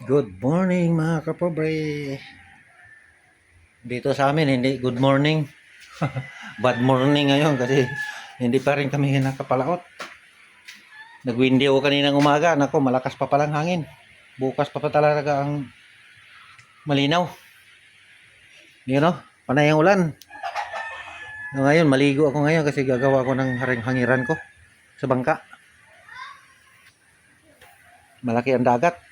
Good morning mga kapobre. Dito sa amin hindi good morning. Bad morning ngayon kasi hindi pa rin kami nakapalaot. Nag-windy ako kaninang umaga. Nako, malakas pa palang hangin. Bukas pa talaga ang malinaw. You know, panay ang ulan. Ngayon, maligo ako ngayon kasi gagawa ko ng hangiran ko sa bangka. Malaki ang dagat.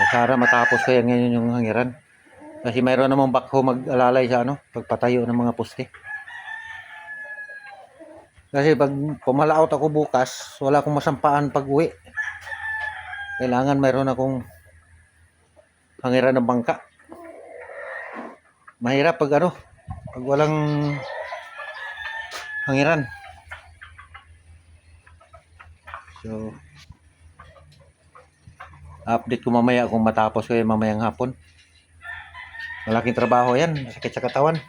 Sana matapos ko yan ngayon yung hangiran. Kasi mayroon namang bakho mag-alalay sa pagpatayo ng mga poste. Kasi pag pumalaot ako bukas, wala akong masampaan pag uwi. Kailangan mayroon akong hangiran ng bangka. Mahirap pag pag walang hangiran. So, update ko mamaya kung matapos ko yan mamayang hapon. Malaking trabaho yan, masakit sa katawan.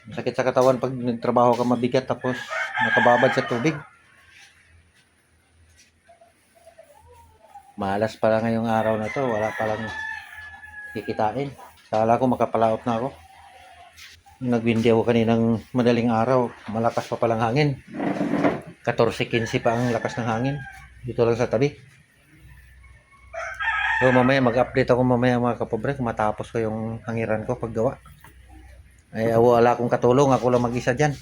Masakit sa katawan pag nagtrabaho ka mabigat tapos nakababad sa tubig. Malas pala ngayong araw na to, wala palang kikitain. Kala ko makapalaot na ako. Nag-windy ako kaninang madaling araw, malakas pa palang hangin. 14-15 pa ang lakas ng hangin. Dito lang sa tabi. So mamaya mag-update ako mamaya mga kapobre kung matapos ko yung hangiran ko paggawa. Ay wala akong katulong, ako lang mag-isa dyan.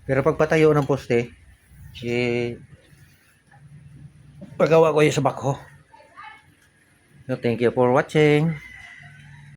Pero pagpatayo ng poste, pagawa ko yung sa bakho. So thank you for watching.